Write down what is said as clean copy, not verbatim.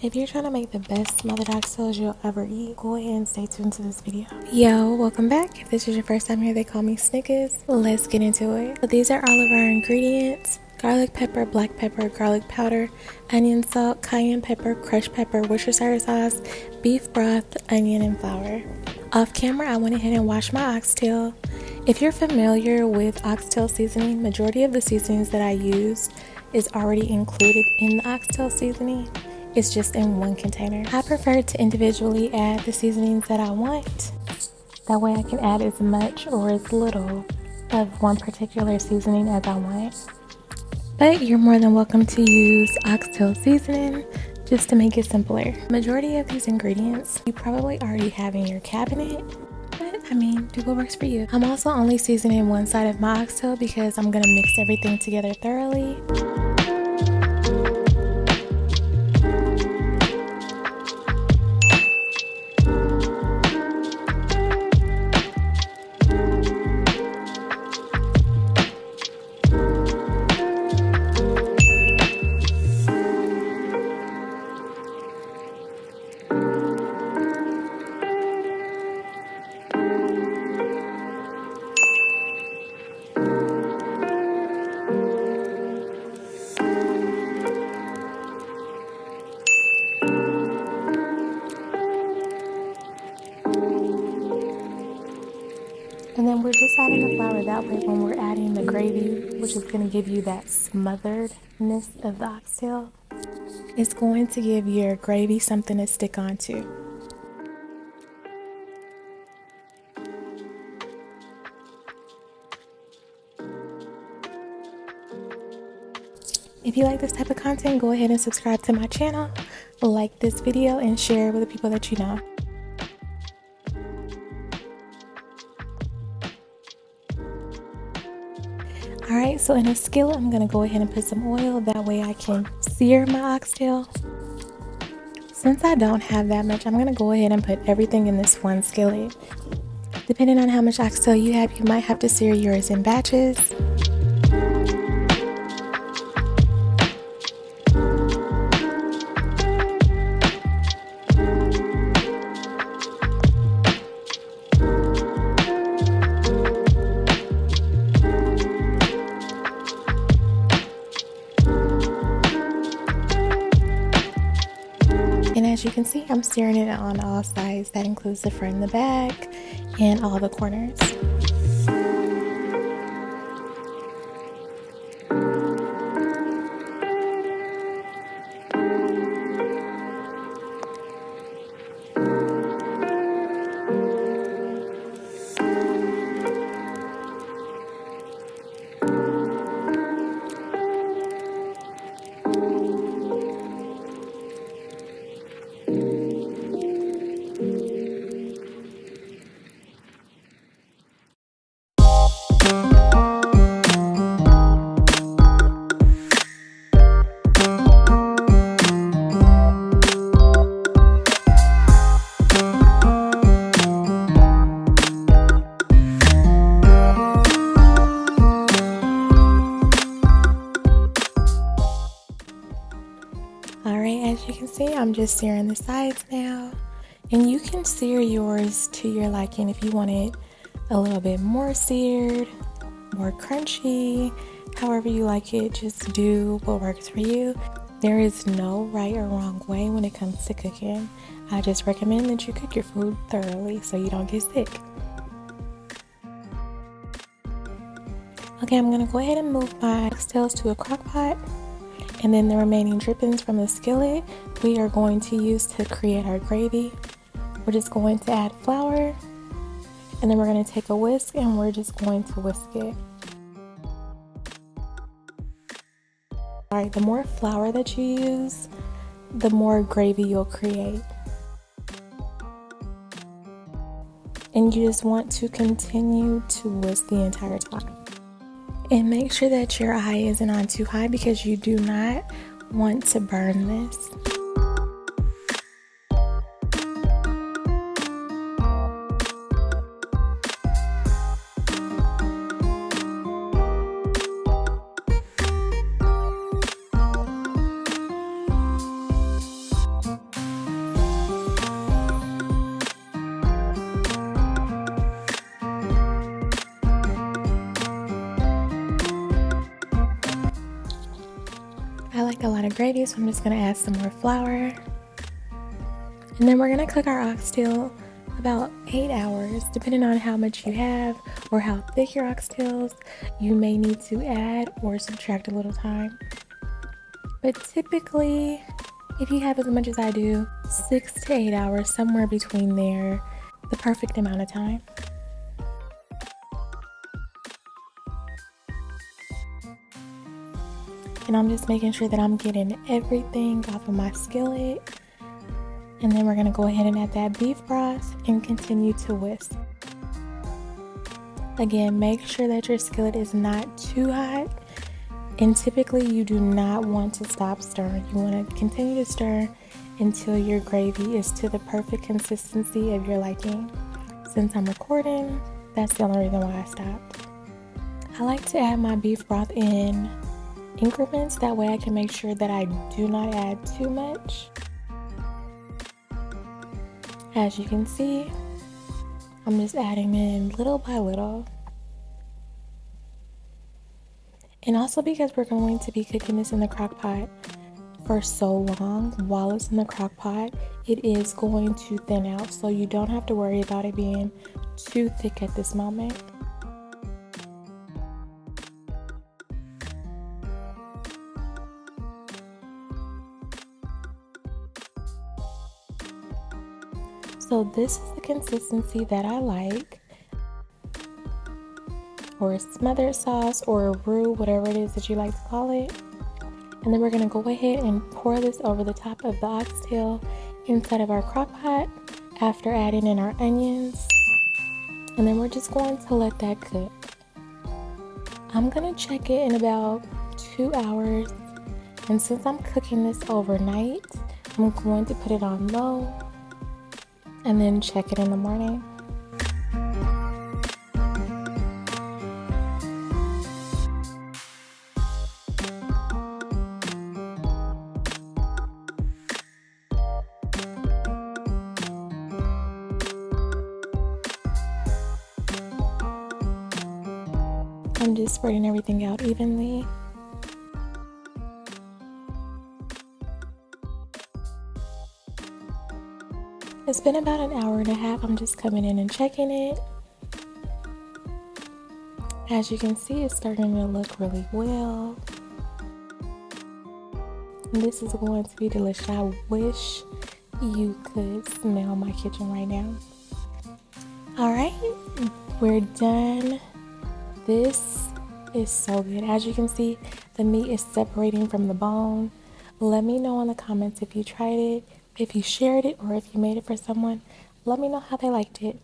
If you're trying to make the best smothered oxtails you'll ever eat, go ahead and stay tuned to this video. Yo, welcome back. If this is your first time here, they call me Snickers. Let's get into it. So these are all of our ingredients: garlic pepper, black pepper, garlic powder, onion salt, cayenne pepper, crushed pepper, Worcestershire sauce, beef broth, onion, and flour. Off camera, I went ahead and washed my oxtail. If you're familiar with oxtail seasoning, majority of the seasonings that I used is already included in the oxtail seasoning. It's just in one container. I prefer to individually add the seasonings that I want. That way I can add as much or as little of one particular seasoning as I want. But you're more than welcome to use oxtail seasoning just to make it simpler. Majority of these ingredients you probably already have in your cabinet, but I mean, do what works for you. I'm also only seasoning one side of my oxtail because I'm gonna mix everything together thoroughly. And then we're just adding the flour that way when we're adding the gravy, which is going to give you that smotheredness of the oxtail. It's going to give your gravy something to stick onto. If you like this type of content, go ahead and subscribe to my channel, like this video, and share it with the people that you know. Alright, so in a skillet, I'm going to go ahead and put some oil. That way I can sear my oxtail. Since I don't have that much, I'm going to go ahead and put everything in this one skillet. Depending on how much oxtail you have, you might have to sear yours in batches. And as you can see, I'm searing it on all sides. That includes the front and the back and all the corners. Alright, as you can see, I'm just searing the sides now. And you can sear yours to your liking if you want it a little bit more seared, more crunchy, however you like it. Just do what works for you. There is no right or wrong way when it comes to cooking. I just recommend that you cook your food thoroughly so you don't get sick. Okay, I'm going to go ahead and move my oxtails to a crock pot. And then the remaining drippings from the skillet we are going to use to create our gravy. We're just going to add flour, and then we're going to take a whisk and we're just going to whisk it. Alright, the more flour that you use, the more gravy you'll create. And you just want to continue to whisk the entire time. And make sure that your eye isn't on too high because you do not want to burn this. of gravy, so I'm just gonna add some more flour. And then we're gonna cook our oxtail about 8 hours, depending on how much you have or how thick your oxtails. You may need to add or subtract a little time. But typically, if you have as much as I do, 6 to 8 hours, somewhere between there, the perfect amount of time. And I'm just making sure that I'm getting everything off of my skillet. And then we're gonna go ahead and add that beef broth and continue to whisk. Again, make sure that your skillet is not too hot. And typically you do not want to stop stirring. You want to continue to stir until your gravy is to the perfect consistency of your liking. Since I'm recording, that's the only reason why I stopped. I like to add my beef broth in increments. That way I can make sure that I do not add too much. As you can see, I'm just adding in little by little. And also because we're going to be cooking this in the crock pot for so long, while it's in the crock pot, it is going to thin out. So you don't have to worry about it being too thick at this moment. So this is the consistency that I like, or a smothered sauce or a roux, whatever it is that you like to call it. And then we're gonna go ahead and pour this over the top of the oxtail inside of our crock pot after adding in our onions. And then we're just going to let that cook. I'm gonna check it in about 2 hours. And since I'm cooking this overnight, I'm going to put it on low and then check it in the morning. I'm just spreading everything out evenly. It's been about an hour and a half. I'm just coming in and checking it. As you can see, it's starting to look really well. And this is going to be delicious. I wish you could smell my kitchen right now. All right, we're done. This is so good. As you can see, the meat is separating from the bone. Let me know in the comments if you tried it, if you shared it, or if you made it for someone. Let me know how they liked it.